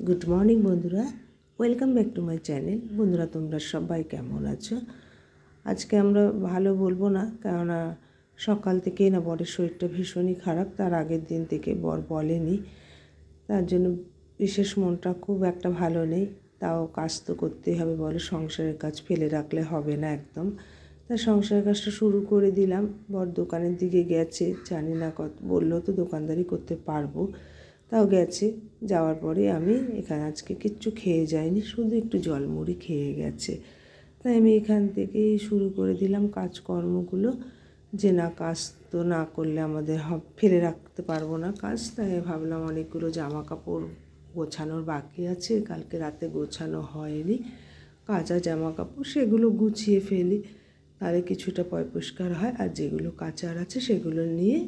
Good morning বন্ধুরা, welcome back to my channel. বন্ধুরা, তোমরা সবাই কেমন আছো? আজকে আমরা ভালো বলবো না, কেননা সকাল থেকেই না বরের শরীরটা ভীষণই খারাপ। তার আগের দিন থেকে বর বলেনি, তার জন্য বিশেষ মনটা খুব একটা ভালো নেই। তাও কাজ তো করতেই হবে, বলে সংসারের কাজ ফেলে রাখলে হবে না একদম। তাই সংসারের কাজটা শুরু করে দিলাম। বর দোকানের দিকে গেছে, জানি না কত বললো তো দোকানদারি করতে পারবো, তাও গেছে। যাওয়ার পরে আমি এখানে আজকে কিচ্ছু খেয়ে যাইনি, শুধু একটু জলমুড়ি খেয়ে গেছে। তাই আমি এখান থেকেই শুরু করে দিলাম কাজকর্মগুলো, যে না কাজ তো না করলে আমাদের ফেলে রাখতে পারবো না কাজ। তাই ভাবলাম অনেকগুলো জামা কাপড় গোছানোর বাকি আছে, কালকে রাতে গোছানো হয়নি কাঁচা জামা কাপড়, সেগুলো গুছিয়ে ফেলি, তাহলে কিছুটা পরিষ্কার হয়। আর যেগুলো কাচার আছে সেগুলো নিয়ে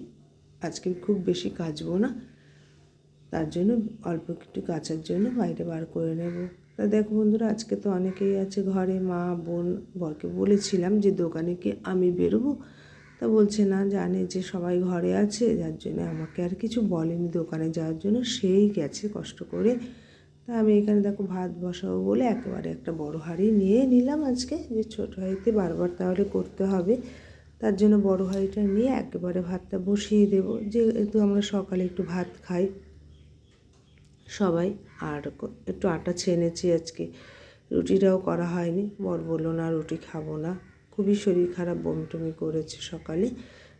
আজকে খুব বেশি কাচবো না, তার জন্য অল্প একটু কাচার জন্য বাইরে বার করে নেব। তা দেখো বন্ধুরা, আজকে তো অনেকেই আছে ঘরে, মা বোন। বরকে বলেছিলাম যে দোকানে কি আমি বেরোবো, তা বলছে না, জানে যে সবাই ঘরে আছে, যার জন্য আমাকে আর কিছু বলেনি দোকানে যাওয়ার জন্য, সেই গেছে কষ্ট করে। তা আমি এখানে দেখো ভাত বসাবো বলে একেবারে একটা বড় হাঁড়ি নিয়ে নিলাম আজকে, যে ছোটো হাঁড়িতে বারবার তাহলে করতে হবে। তার জন্য বড় হাঁড়িটা নিয়ে একেবারে ভাতটা বসিয়ে দেবো, যেহেতু আমরা সকালে একটু ভাত খাই সবাই। আর একটু আটা ছেনেছি আজকে, রুটিটাও করা হয়নি। বর বললো না রুটি খাবো না, খুবই শরীর খারাপ, বমি টমি করেছে সকালে।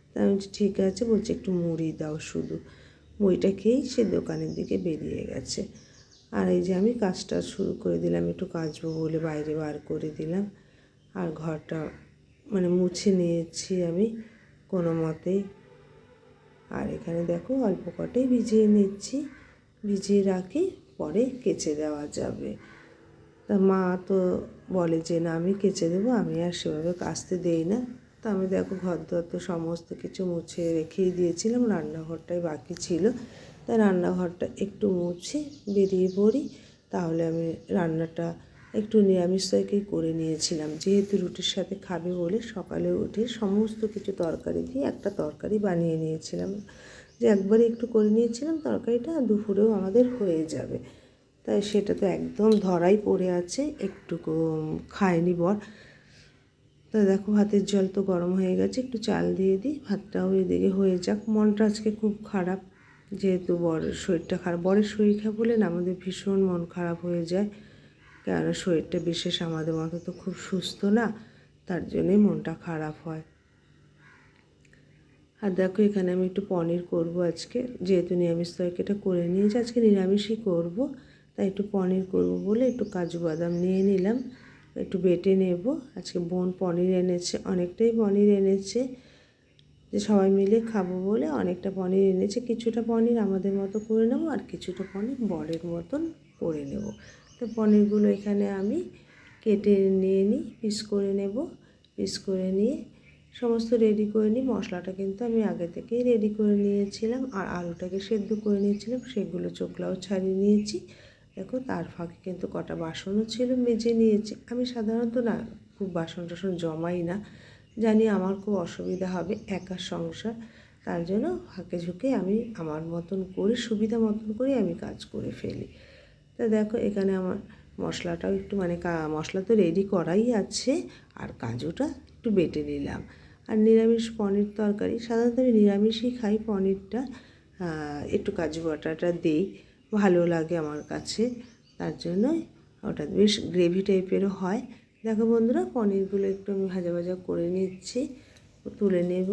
তাই আমি বলছি ঠিক আছে, বলছি একটু মুড়ি দাও শুধু। মুড়িটা খেয়েই সে দোকানের দিকে বেরিয়ে গেছে। আর এই যে আমি কাজটা শুরু করে দিলাম, একটু কাচবো বলে বাইরে বার করে দিলাম। আর ঘরটা মুছে নিয়েছি আমি কোনো মতেই। আর এখানে দেখো অল্প কটাই ভিজিয়ে নিচ্ছি, ভিজিয়ে রাখি, পরে কেচে দেওয়া যাবে। তা মা তো বলে যে না আমি কেচে দেবো, আমি আর সেভাবে কাচতে দেই না। তো আমি দেখো ঘর দর তো সমস্ত কিছু মুছে রেখেই দিয়েছিলাম, রান্নাঘরটাই বাকি ছিল। তাই রান্নাঘরটা একটু মুছে বেরিয়ে পড়ি, তাহলে আমি রান্নাটা একটু নিরামিষ তরকারি করে নিয়েছিলাম, যেহেতু রুটির সাথে খাবে বলে সকালে উঠে সমস্ত কিছু তরকারি দিয়ে একটা তরকারি বানিয়ে নিয়েছিলাম, যে একবারে একটু করে নিয়েছিলাম তরকারিটা, দুপুরেও আমাদের হয়ে যাবে। তাই সেটা তো একদম ধরাই পড়ে আছে, একটুকু খায়নি বর। তা দেখো ভাতের জল তো গরম হয়ে গেছে, একটু চাল দিয়ে দিই, ভাতটাও এদিকে হয়ে যাক। মনটা আজকে খুব খারাপ, যেহেতু বরের শরীরটা খারাপ। বরের শরীর খারাপ হলে না আমাদের ভীষণ মন খারাপ হয়ে যায়, কেননা শরীরটা বিশেষ আমাদের মতো তো খুব সুস্থ না, তার জন্যই মনটা খারাপ হয়। আর দেখো এখানে আমি একটু পনির করব আজকে, যেহেতু নিরামিষ তরকারিটা করে নিয়েছি, আজকে নিরামিষই করব। তাই একটু পনির করব বলে একটু কাজু বাদাম নিয়ে নিলাম, একটু বেটে নেব। আজকে বোন পনির এনেছে, অনেকটাই পনির এনেছে, যে সবাই মিলে খাবো বলে অনেকটা পনির এনেছে। কিছুটা পনির আমাদের মতো করে নেব, আর কিছুটা পনির বরের মতন করে নেব। তো পনিরগুলো এখানে আমি কেটে নিয়ে নিই, পিস করে নেব। পিস করে নিয়ে সমস্ত রেডি করে নিই। মশলাটা কিন্তু আমি আগে থেকেই রেডি করে নিয়েছিলাম, আর আলুটাকে সেদ্ধ করে নিয়েছিলাম, সেগুলো চোখলাও ছাড়িয়ে নিয়েছি। দেখো তার ফাঁকে কিন্তু কটা বাসনও ছিল, মেজে নিয়েছি। আমি সাধারণত না খুব বাসন টাসন জমাই না, জানি আমার খুব অসুবিধা হবে একা সংসার, তার জন্য ফাঁকে ঝুঁকে আমি আমার মতন করে সুবিধা মতন করে আমি কাজ করে ফেলি। তা দেখো এখানে আমার মশলাটাও একটু মশলা তো রেডি করাই আছে, আর কাজুটা একটু বেটে নিলাম। আর নিরামিষ পনির তরকারি, সাধারণত আমি নিরামিষই খাই, পনিরটা একটু কাজু বাটাটা দিই, ভালো লাগে আমার কাছে, তার জন্যই ওটা বেশ গ্রেভি টাইপেরও হয়। দেখো বন্ধুরা, পনিরগুলো একটু আমি ভাজা ভাজা করে নিচ্ছি, তুলে নেব।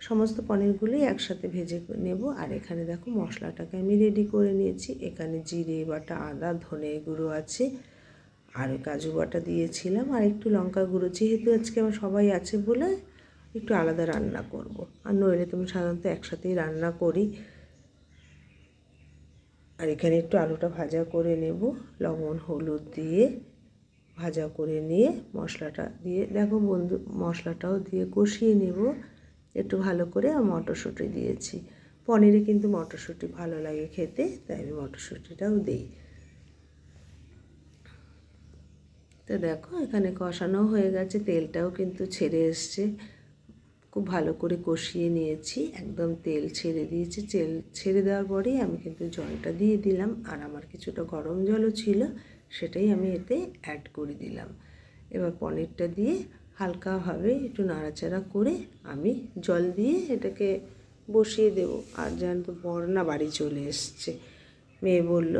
সমস্ত পনিরগুলোই একসাথে ভেজে নেব। আর এখানে দেখো মশলাটাকে আমি রেডি করে নিয়েছি। এখানে জিরে বাটা, আদা, ধনে গুঁড়ো আছে, আর কাজু বাটা দিয়েছিলাম, আর একটু লঙ্কা গুঁড়ো, যেহেতু আজকে আমার সবাই আছে বলে একটু আলাদা রান্না করব, আর নইলে তুমি সাধারণত একসাথেই রান্না করি। আর এখানে একটু আলুটা ভাজা করে নেব, লবণ হলুদ দিয়ে ভাজা করে নিয়ে মশলাটা দিয়ে, দেখো বন্ধু মশলাটাও দিয়ে কষিয়ে নেব একটু ভালো করে। আর মটরশুঁটি দিয়েছি, পনিরে কিন্তু মটরশুঁটি ভালো লাগে খেতে, তাই আমি মটরশুঁটিটাও দিই। তো দেখো এখানে কষানো হয়ে গেছে, তেলটাও কিন্তু ছেড়ে এসছে, খুব ভালো করে কষিয়ে নিয়েছি, একদম তেল ছেড়ে দিয়েছি। তেল ছেড়ে দেওয়ার পরেই আমি কিন্তু জলটা দিয়ে দিলাম, আর আমার কিছুটা গরম জলও ছিল, সেটাই আমি এতে অ্যাড করে দিলাম। এবার পনিরটা দিয়ে হালকাভাবে একটু নাড়াচাড়া করে আমি জল দিয়ে এটাকে বসিয়ে দেবো। আর জানো তো বর না বাড়ি চলে এসছে, মেয়ে বলল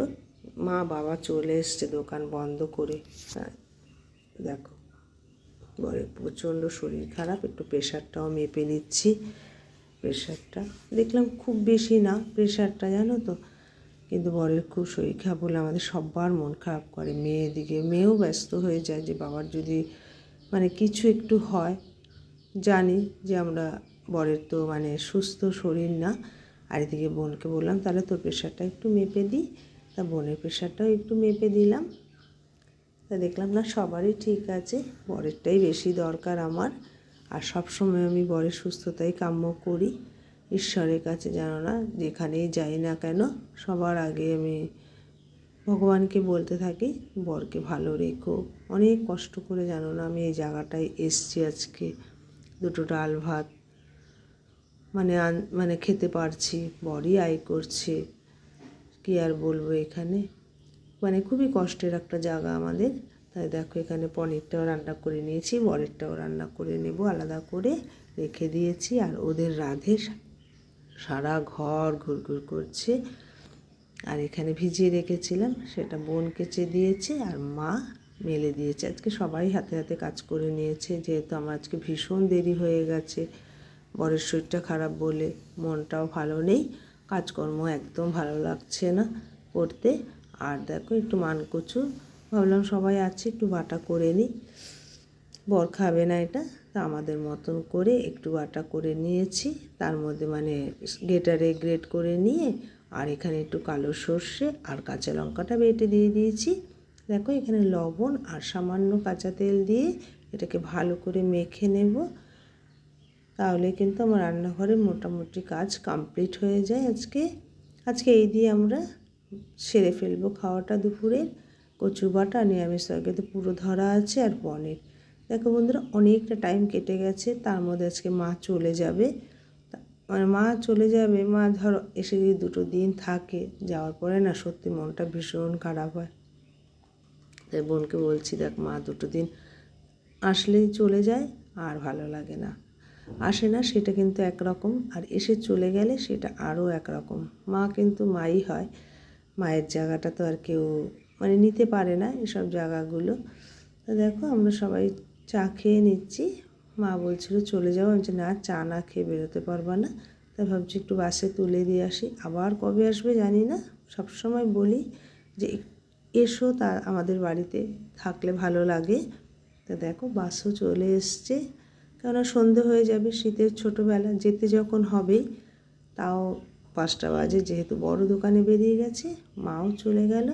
মা বাবা চলে এসছে দোকান বন্ধ করে। দেখো বরের প্রচণ্ড শরীর খারাপ, একটু প্রেশারটাও মেপে নিচ্ছি। প্রেশারটা দেখলাম খুব বেশি না প্রেশারটা, জানো তো, কিন্তু বরের খুব শরীর খারাপ বলে আমাদের সবার মন খারাপ করে। মেয়েও ব্যস্ত হয়ে যায় যে বাবার যদি মানে কিছু একটু হয়, জানি যে আমরা বরের তো মানে সুস্থ শরীর না। আর এদিকে বোনকে বললাম তাহলে তোর প্রেশারটা একটু মেপে দিই, তা বোনের প্রেশারটাও একটু মেপে দিলাম। তা দেখলাম না সবারই ঠিক আছে, বরেরটাই বেশি দরকার আমার। আর সবসময় আমি বরের সুস্থতাই কাম্য করি ঈশ্বরের কাছে, জানো না, যেখানেই যাই না কেন সবার আগে আমি ভগবানকে বলতে থাকি বরকে ভালো রেখো। অনেক কষ্ট করে, জানো না, আমি এই জায়গাটায় এসছি আজকে, দুটো ডাল ভাত মানে খেতে পারছি, বরই আয় করছে, কী আর বলবো। এখানে মানে খুবই কষ্টের একটা জায়গা আমাদের। তাই দেখো এখানে পনিরটাও রান্না করে নিয়েছি, বরেরটাও রান্না করে নেব, আলাদা করে রেখে দিয়েছি। আর ওদের রাধে সারা ঘর ঘুরঘুর করছে। আর এখানে ভিজিয়ে রেখেছিলাম সেটা বোন কেচে দিয়েছে আর মা মেলে দিয়েছে। আজকে সবাই হাতে হাতে কাজ করে নিয়েছে, যেহেতু আমার আজকে ভীষণ দেরি হয়ে গেছে বরের শরীরটা খারাপ বলে। মনটাও ভালো নেই, কাজকর্ম একদম ভালো লাগছে না করতে। আর দেখো একটু মানকচু ভাবলাম সবাই আছে একটু বাটা করে নিই, বর খাবে না এটা, তা আমাদের মতন করে একটু বাটা করে নিয়েছি। তার মধ্যে মানে গ্রেট করে নিয়ে আর এখানে একটু কালো সর্ষে আর কাঁচা লঙ্কাটা বেটে দিয়ে দিয়েছি। দেখো এখানে লবণ আর সামান্য কাঁচা তেল দিয়ে এটাকে ভালো করে মেখে নেব, তাহলে কিন্তু আমার রান্নাঘরে মোটামুটি কাজ কমপ্লিট হয়ে যায়। আজকে এই দিয়ে আমরা সেরে ফেলবো খাওয়াটা দুপুরের। কচু বাটা নিরামিষ তরকারি তো পুরো ধরা আছে, আর পনির। দেখো বন্ধুরা অনেকটা টাইম কেটে গেছে, তার মধ্যে আজকে মা চলে যাবে। মানে মা ধরো এসে যদি 2 দিন থাকে, যাওয়ার পরে না সত্যি মনটা ভীষণ খারাপ হয়। তাই বোনকে বলছি দেখ মা 2 দিন আসলেই চলে যায়, আর ভালো লাগে না। আসে না সেটা কিন্তু একরকম, আর এসে চলে গেলে সেটা আরও একরকম। মা কিন্তু মাই হয়, মায়ের জায়গাটা তো আর কেউ মানে নিতে পারে না এসব জায়গাগুলো। তো দেখো আমরা সবাই চা খেয়ে নিচ্ছি। মা বলছিল চলে যাও, আমি না, চা না খেয়ে বেরোতে পারবা না। তাই ভাবছি একটু বাসে তুলে দিয়ে আসি, আবার কবে আসবে জানি না। সবসময় বলি যে এসো, তা আমাদের বাড়িতে থাকলে ভালো লাগে। তো দেখো বাসও চলে এসছে, কেননা সন্ধে হয়ে যাবে, শীতের ছোটোবেলা যেতে যখন হবেই, তাও 5টা বাজে, যেহেতু বড় দোকানে বেরিয়ে গেছে, মাও চলে গেল,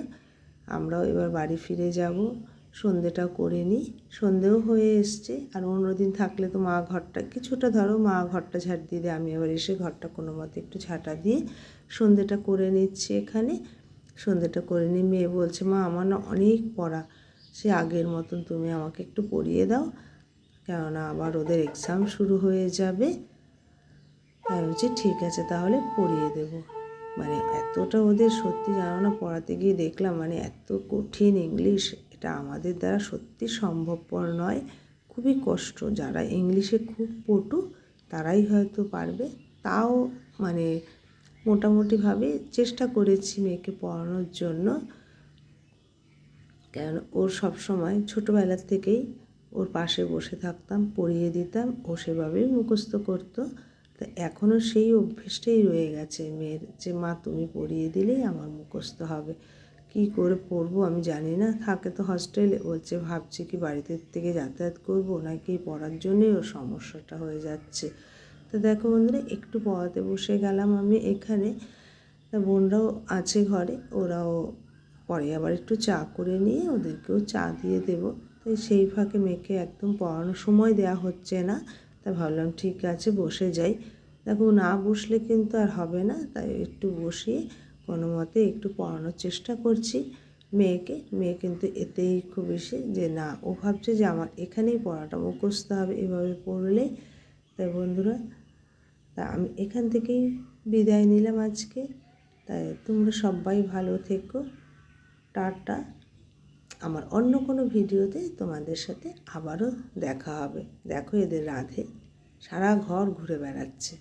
আমরাও এবার বাড়ি ফিরে যাব। সন্ধেটা করে নিই, সন্ধেও হয়ে এসছে। আর অন্যদিন থাকলে তো মা ঘরটা কিছুটা ধরো মা ঘরটা ঝাঁট দিয়ে দেয়, আমি আবার এসে ঘরটা কোনো মতে একটু ঝাঁটা দিয়ে সন্ধেটা করে নিচ্ছি। এখানে সন্ধেটা করে নিয়ে মেয়ে বলছে মা আমার না অনেক পড়া, সে আগের মতন তুমি আমাকে একটু পড়িয়ে দাও, কেননা আবার ওদের এক্সাম শুরু হয়ে যাবে। তাই বলছি ঠিক আছে তাহলে পড়িয়ে দেবো। মানে এতটা ওদের সত্যি, জানো না, পড়াতে গিয়ে দেখলাম মানে এত কঠিন ইংলিশ, এটা আমাদের দ্বারা সত্যি সম্ভবপর নয়, খুবই কষ্ট। যারা ইংলিশে খুব পটু তারাই হয়তো পারবে। তাও মানে মোটামুটিভাবে চেষ্টা করেছি মেয়েকে পড়ানোর জন্য, কেন ওর সব সময় ছোটোবেলার থেকেই ওর পাশে বসে থাকতাম, পড়িয়ে দিতাম, ও সেভাবেই মুখস্থ করতো। তা এখনও সেই অভ্যেসটাই রয়ে গেছে মেয়ের, যে মা তুমি পড়িয়ে দিলেই আমার মুখস্থ হবে। কী করে পড়বো আমি জানি না, থাকে তো হস্টেলে, বলছে ভাবছি কি বাড়িতে থেকে যাতায়াত করবো নাকি পড়ার জন্যই ওর সমস্যাটা হয়ে যাচ্ছে। তো দেখো বন্ধুরা একটু পড়াতে বসে গেলাম আমি এখানে। তা বোনরাও আছে ঘরে, ওরাও পরে আবার একটু চা করে নিয়ে ওদেরকেও চা দিয়ে দেবো। তাই সেই ফাঁকে মেয়েকে একদম পড়ানোর সময় দেওয়া হচ্ছে না, তাই ভাবলাম ঠিক আছে বসে যাই। দেখো না বসলে কিন্তু আর হবে না, তাই একটু বসিয়ে কোনো মতে একটু পড়ানোর চেষ্টা করছি মেয়েকে। মেয়ে কিন্তু এতেই খুব বেশি যে না, ও ভাবছে যে আমার এখানেই পড়াটা মুখস্থ হবে, এভাবে পড়লেই তাই বন্ধুরা, তা আমি এখান থেকেই বিদায় নিলাম আজকে। তাই তোমরা সবাই ভালো থেকো, টাটা। আমার অন্য কোনো ভিডিওতে তোমাদের সাথে আবারও দেখা হবে। দেখো এদের রাধে সারা ঘর ঘুরে বেড়াচ্ছে।